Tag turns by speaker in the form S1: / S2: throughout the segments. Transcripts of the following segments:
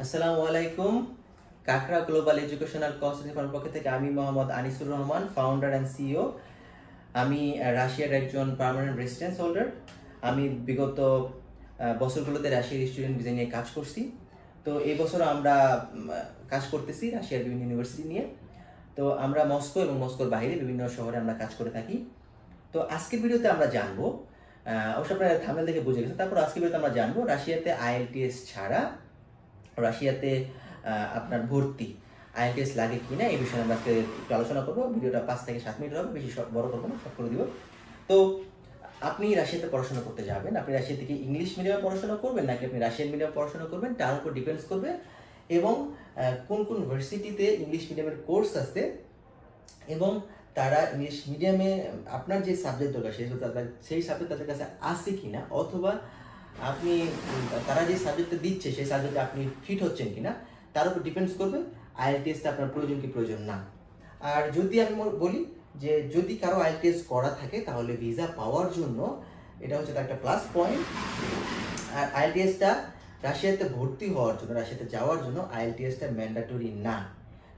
S1: আসসালামু আলাইকুম। কাকরা global educational consultancy ফার্মের পক্ষ থেকে আমি Mohammad Anisur Rahman, founder and CEO. আমি রাশিয়ার একজন পার্মানেন্ট রেসিডেন্স হোল্ডার। আমি বিগত বছরগুলোতে রাশিয়ার স্টুডেন্ট ভিসা নিয়ে কাজ করছি। তো এই বছরও আমরা কাজ করতেছি রাশিয়ার বিভিন্ন ইউনিভার্সিটি নিয়ে। তো আমরা মস্কো এবং মস্কোর বাইরে বিভিন্ন শহরে আমরা কাজ করে থাকি। তো আজকের ভিডিওতে আমরা জানবো, অবশ্য আপনারা থাম্বনেল দেখে বুঝে গেছেন, তারপর আজকের ভিডিওতে আমরা জানবো রাশিয়াতে আইএলটিএস ছাড়া রাশিয়াতে আপনার ভর্তি আইএলটিএস লাগে কিনা, এই বিষয়ে আমরা আজকে একটু আলোচনা করবো। ভিডিওটা 5 থেকে 7 মিনিট হবে, বেশি বড় করবো না, শর্ট করে দিব। তো আপনি রাশিয়াতে পড়াশোনা করতে যাবেন, আপনি রাশিয়া থেকে ইংলিশ মিডিয়ামে পড়াশোনা করবেন নাকি আপনি রাশিয়ান মিডিয়ামে পড়াশোনা করবেন, তার উপর ডিপেন্ডস করবে। এবং কোন কোন ইউনিভার্সিটিতে ইংলিশ মিডিয়ামের কোর্স আছে এবং তারা ইংলিশ মিডিয়ামে আপনার যে সাবজেক্ট দরকার সেই সাবজেক্ট তাদের কাছে আছে কিনা, অথবা আপনি তারা যে সাবজেক্টটা দিচ্ছে সেই সাবজেক্টে আপনি ফিট হচ্ছেন কিনা, তার উপর ডিপেন্ডস করবে আইএলটিএসটা আপনার প্রয়োজন কি প্রয়োজন না। আর যদি আমি বলি যে যদি কারো আইএলটিএস করা থাকে তাহলে ভিসা পাওয়ার জন্য এটা হচ্ছে তার একটা প্লাস পয়েন্ট। আর আইএলটিএসটা রাশিয়াতে ভর্তি হওয়ার জন্য, রাশিয়াতে যাওয়ার জন্য আইএলটিএসটা ম্যান্ডেটরি না।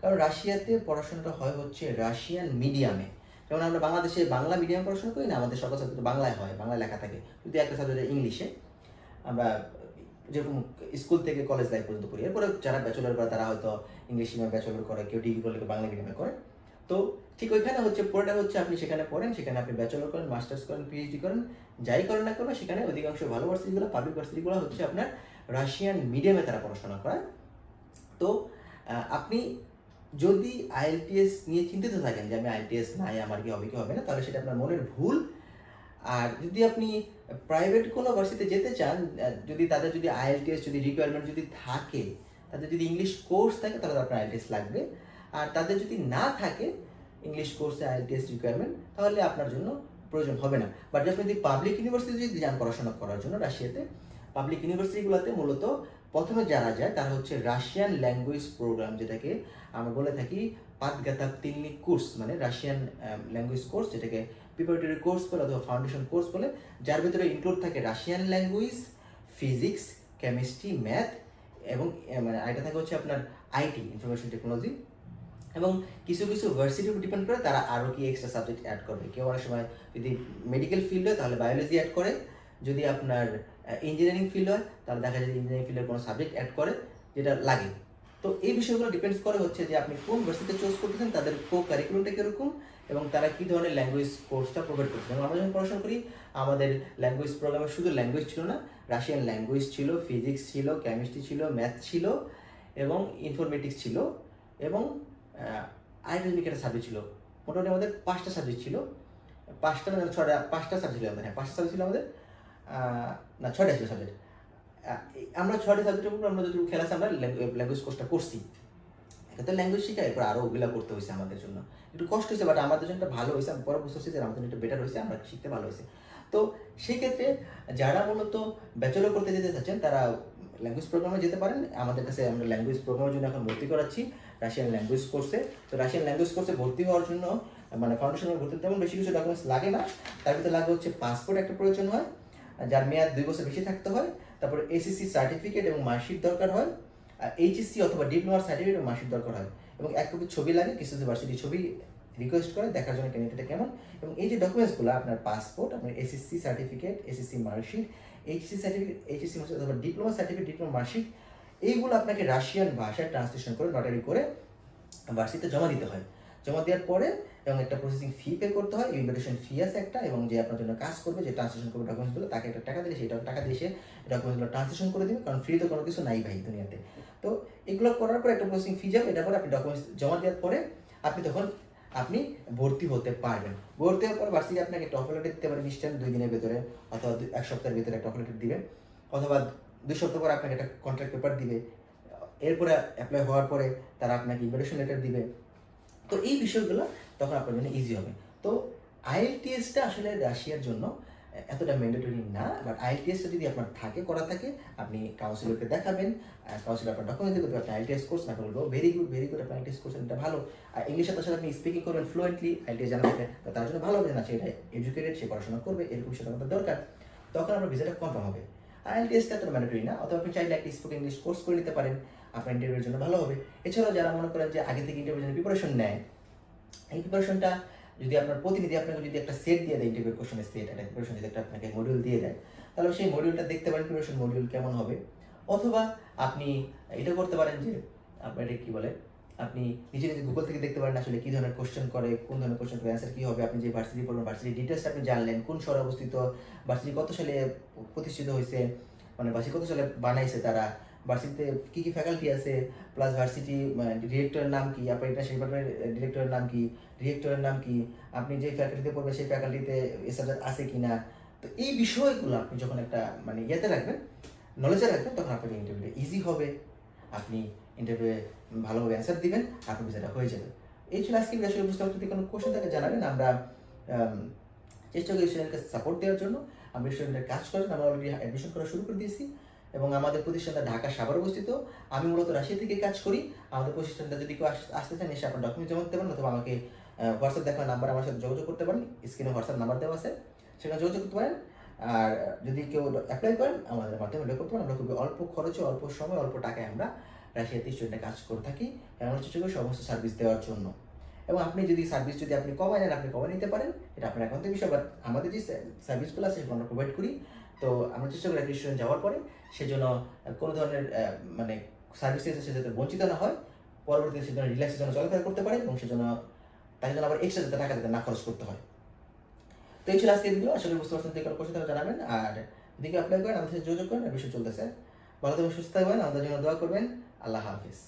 S1: কারণ রাশিয়াতে পড়াশোনাটা হয় হচ্ছে রাশিয়ান মিডিয়ামে। যেমন আমরা বাংলাদেশে বাংলা মিডিয়াম পড়াশোনা করি না, আমাদের সকল সাবজেক্ট বাংলায় হয়, বাংলায় লেখা থাকে, যদি একটা সাবজেক্ট ইংলিশে। আমরা যেরকম স্কুল থেকে কলেজ লাইফ পর্যন্ত পড়ি, এরপরে যারা ব্যাচেলর করে তারা হয়তো ইংলিশ মিডিয়ামে ব্যাচেলর করে, কেউ ডিগ্রি করলে কেউ বাংলা মিডিয়ামে করে। তো ঠিক ওইখানে হচ্ছে পড়াটা হচ্ছে আপনি সেখানে পড়েন, সেখানে আপনি ব্যাচেলর করেন, মাস্টার্স করেন, পিএইচডি করেন, যাই করেন না করেন, সেখানে অধিকাংশ ভালো ভার্সিটিগুলো, পাবলিক ভার্সিটিগুলো হচ্ছে আপনার রাশিয়ান মিডিয়ামে তারা পড়াশোনা করায়। তো আপনি যদি আইএলটিএস নিয়ে চিন্তিত থাকেন যে আমি আইএলটিএস নাই, আমার কি হবে কি হবে না, তাহলে সেটা আপনার মনের ভুল। আর যদি আপনি প্রাইভেট কোনো ভার্সিটিতে যেতে চান, যদি তাদের যদি আইএলটিএস যদি রিকোয়ারমেন্ট যদি থাকে, তাদের যদি ইংলিশ কোর্স থাকে তাহলে আপনার আইএলটিএস লাগবে। আর তাদের যদি না থাকে ইংলিশ কোর্সে আইএলটিএস রিকোয়ারমেন্ট, তাহলে আপনার জন্য প্রয়োজন হবে না। বাট আপনি যদি পাবলিক ইউনিভার্সিটি যদি যান পড়াশোনা করার জন্য রাশিয়াতে, পাবলিক ইউনিভার্সিটিগুলোতে মূলত প্রথমে যারা যায় তারা হচ্ছে রাশিয়ান ল্যাঙ্গুয়েজ প্রোগ্রাম, যেটাকে আমরা বলে থাকি পাদগাতাপ্তিলনি কোর্স, মানে রাশিয়ান ল্যাঙ্গুয়েজ কোর্স, যেটাকে প্রিপারেটরি কোর্স বলে অথবা ফাউন্ডেশন কোর্স বলে, যার ভিতরে ইনক্লুড থাকে Russian language, physics, chemistry, math এবং মানে আরেকটা থাকে হচ্ছে আপনার আইটি, ইনফরমেশন টেকনোলজি। এবং কিছু কিছু ভার্সিটির উপর ডিপেন্ড করে তারা আরও কি এক্সট্রা সাবজেক্ট অ্যাড করবে। কেউ অনেক সময় যদি মেডিকেল ফিল্ড হয় তাহলে বায়োলজি অ্যাড করে, যদি আপনার ইঞ্জিনিয়ারিং ফিল্ড হয় তাহলে দেখা যায় ইঞ্জিনিয়ারিং ফিল্ডের কোনো সাবজেক্ট অ্যাড করে যেটা লাগে। তো এই বিষয়গুলো ডিপেন্ডস করে হচ্ছে যে আপনি কোন ভার্সিটিতে চুজ করতেছেন, তাদের কো কারিকুলামটা কীরকম এবং তারা কী ধরনের ল্যাঙ্গুয়েজ কোর্সটা প্রোভাইড করছে। এবং আমরা যখন পড়াশোনা করি আমাদের ল্যাঙ্গুয়েজ প্রোগ্রামে শুধু ল্যাঙ্গুয়েজ ছিল না, রাশিয়ান ল্যাঙ্গুয়েজ ছিল, ফিজিক্স ছিল, কেমিস্ট্রি ছিল, ম্যাথ ছিল এবং ইনফরমেটিক্স ছিল এবং আইডেন্টিক একটা সাবজেক্ট ছিল। মোটামুটি আমাদের 5টা সাবজেক্ট ছিল, 5টা না 5টা সাবজেক্ট ছিল আমাদের, হ্যাঁ 5টা সাবজেক্ট ছিল আমাদের, না 6টা ছিল সাবজেক্ট। আমরা 6টা সাবজেক্টের উপর আমরা যদি খেলা আছে আমরা ল্যাঙ্গুয়েজ কোর্সটা করছি। এটা ল্যাঙ্গুয়েজ শিখা, এরপর আরও ওগুলা করতে হয়েছে আমাদের জন্য, একটু কষ্ট হয়েছে, বাট আমাদের জন্য ভালো হয়েছে। আমি পরে বুঝতে হচ্ছে যে আমাদের একটু বেটার হয়েছে, আমরা শিখতে ভালো হয়েছে। তো সেই ক্ষেত্রে যারা মূলত ব্যাচেলর করতে যেতে চাচ্ছেন তারা ল্যাঙ্গুয়েজ প্রোগ্রামে যেতে পারেন। আমাদের কাছে আমরা ল্যাঙ্গুয়েজ প্রোগ্রামের জন্য এখন ভর্তি করাচ্ছি রাশিয়ান ল্যাঙ্গুয়েজ কোর্সে। তো রাশিয়ান ল্যাঙ্গুয়েজ কোর্সে ভর্তি হওয়ার জন্য মানে ফাউন্ডেশনে ভর্তি তেমন বেশি কিছু ডকুমেন্টস লাগে না। তার ভিতরে লাগে হচ্ছে পাসপোর্ট একটা প্রয়োজন হয়, যার মেয়াদ 2 বছর বেশি থাকতে হয়। তারপরে এসএসসি সার্টিফিকেট এবং মার্কশিট দরকার হয়, আর এইচএসসি অথবা ডিপ্লোমার সার্টিফিকেট এবং মার্কশিট দরকার হয়, এবং এক কপি ছবি লাগে। কিছু ভার্সিটি ছবি রিকোয়েস্ট করে দেখার জন্য ক্যান্ডিডেটটা কেমন। এবং এই যে ডকুমেন্টসগুলো আপনার পাসপোর্ট, আপনার SSC certificate, SSC marksheet, HSC certificate, HSC marksheet অথবা ডিপ্লোমা সার্টিফিকেট, ডিপ্লোমা মার্কশিট, এইগুলো আপনাকে রাশিয়ান ভাষায় ট্রান্সলেশন করে নটারি করে ভার্সিটিতে জমা দিতে হয়। জমা দেওয়ার পরে এবং একটা প্রসেসিং ফি পে করতে হয়, ইনভিটেশন ফি আছে একটা, এবং যে আপনার জন্য কাজ করবে, যে ট্রান্সলেশন করবে ডকুমেন্টসগুলো, তাকে একটা টাকা দিলে সেই টাকা দিয়ে সে ডকুমেন্টসগুলো ট্রান্সলেশন করে দেবে, কারণ ফ্রিতে কোনো কিছু নাই ভাই দুনিয়াতে। তো এগুলো করার পর একটা প্রসেসিং ফি যাবে, এটার পরে আপনি ডকুমেন্টস জমা দেওয়ার পরে আপনি ভর্তি হতে পারবেন। ভর্তি হওয়ার পর ভার্সিটি আপনাকে একটা অফার লেটার দিতে পারে নিশ্চয় 2 দিনের ভেতরে, অথবা 1 সপ্তাহের ভিতরে একটা অফার লেটার দিবে, অথবা 2 সপ্তাহ পর আপনাকে একটা কন্ট্রাক্ট পেপার দিবে। এরপরে অ্যাপ্লাই হওয়ার পরে তারা আপনাকে ইনভিটেশন লেটার দিবে। তো এই বিষয়গুলো তখন আপনার জন্য ইজি হবে। তো আইএলটিএসটা আসলে রাশিয়ার জন্য এতটা ম্যান্ডেটরি না, বাট আইএলটিএসটা যদি আপনার করা থাকে, আপনি কাউন্সিলরকে দেখাবেন, কাউন্সিলর আপনার ডকুমেন্ট দেবে, আপনি আইএলটিএস কোর্স না করবো, ভেরি গুড আপনি আইএলটিএস কোর্স, এটা ভালো। আর ইংলিশের সাথে আপনি স্পিকিং করবেন ফ্লুয়েন্টলি, আইএলটিএস জানা থাকলে তার জন্য ভালো হবে না, সেটা এডুকেটেড, সে পড়াশোনা করবে, এরকম সেটা আমাদের দরকার। তখন আপনার ভিসাটা কনফার্ম হবে। আইএলটিএসটা তো ম্যান্ডেটরি না, অথবা আপনি চাইলে একটা স্পোকেন ইংলিশ কোর্স করে নিতে পারেন। আপনার ইন্টারভিউর জন্য ভালো হবে। এছাড়াও যারা মনে করেন যে আগে থেকে ইন্টারভিউর জন্য প্রিপারেশন নেয়, এই প্রিপারেশনটা যদি আপনার প্রতিনিধি আপনাকে যদি একটা সেট দিয়ে দেয়, ইন্টারভিউ কোশ্চেনের সেট, একটা প্রিপারেশন যদি একটা আপনাকে মডিউল দিয়ে দেয়, তাহলে সেই মডিউলটা দেখতে পারেন প্রিপারেশন মডিউল কেমন হবে। অথবা আপনি এটা করতে পারেন যে আপনার এটা কী বলে, আপনি নিজে নিজে গুগল থেকে দেখতে পারেন আসলে কী ধরনের কোশ্চেন করে, কোন ধরনের কোশ্চেন করে অ্যান্সার কী হবে। আপনি যে ভার্সিটি পড়বেন, ভার্সিটি ডিটেলসটা আপনি জানলেন, কোন শহরে অবস্থিত, ভার্সিটি কত সালে প্রতিষ্ঠিত হয়েছে, মানে ভার্সিটি কত সালে বানাইছে তারা, ভার্সিটিতে কী কী ফ্যাকাল্টি আছে, প্লাস ভার্সিটি ডিরেক্টরের নাম কি, আপনার ইন্টার্নশিপ ডিরেক্টরের নাম কি, ডিরেক্টরের নাম কি, আপনি যে ফ্যাকাল্টিতে পড়বেন সেই ফ্যাকাল্টিতে এ সাবজেক্ট আছে কি না। তো এই বিষয়গুলো আপনি যখন একটা মানে ইয়েতে রাখবেন, নলেজে রাখবেন, তখন আপনার ইন্টারভিউটা ইজি হবে, আপনি ইন্টারভিউয়ে ভালোভাবে অ্যান্সার দিবেন, আপনার ভিসাটা হয়ে যাবে। এই ছিল আজকে আসলে বুঝতে পারছি, যদি কোনো কোশ্চেন থাকে জানাবেন, আমরা চেষ্টা করি স্টুডেন্টকে সাপোর্ট দেওয়ার জন্য। আমরা স্টুডেন্টের কাজ করেন, আমরা অলরেডি অ্যাডমিশন করা শুরু করে দিয়েছি, এবং আমাদের প্রতিষ্ঠানটা ঢাকা সাভারে অবস্থিত। আমি মূলত রাশিয়া থেকে কাজ করি। আমাদের প্রতিষ্ঠানটা যদি কেউ আসতে চান, এসে আপনার ডকুমেন্ট জমা দিতে পারেন, অথবা আমাকে হোয়াটসঅ্যাপ দেখার নাম্বার আমার সাথে যোগাযোগ করতে পারেন, স্ক্রিনে হোয়াটসঅ্যাপ নাম্বার দেওয়া আছে, সেখানে যোগাযোগ করতে পারেন। আর যদি কেউ অ্যাপ্লাই করেন আমাদের মাধ্যমে অ্যাপ্লাই করতে পারেন। আমরা খুবই অল্প খরচে, অল্প সময়, অল্প টাকায় আমরা রাশিয়াতে স্টুডেন্টের কাজ করে থাকি, আমরা চেষ্টা করি সমস্ত সার্ভিস দেওয়ার জন্য। এবং আপনি যদি সার্ভিস যদি আপনি কমায় নেন, আপনি কমায় নিতে পারেন, এটা আপনার একান্ত বিষয়। বাট আমাদের যে সার্ভিসগুলো আছে সেগুলো আমরা প্রোভাইড করি। তো আমরা চেষ্টা করি একটা স্টুডেন্ট যাওয়ার পরে সেজন্য কোনো ধরনের মানে সার্ভিসেস সে যাতে বঞ্চিত না হয়, পরবর্তীতে সেজন্য রিল্যাক্সের জন্য চলাফেরা করতে পারে, এবং সেজন্য তাকে জন্য আবার এক্সট্রা যাতে টাকা যাতে না খরচ করতে হয়। তো এই ছিল আজকের ভিডিও। আসলে বুঝতে পারছেন, যে কোনো কোশ্চেন থাকলে জানাবেন। আর যদি কেউ অ্যাপ্লাই করেন, আমাদের সাথে যোগাযোগ করেন, বিষয়ে চলতেছে। ভালো থাকবেন, সুস্থ থাকবেন, আমাদের জন্য দোয়া করবেন। আল্লাহ হাফিজ।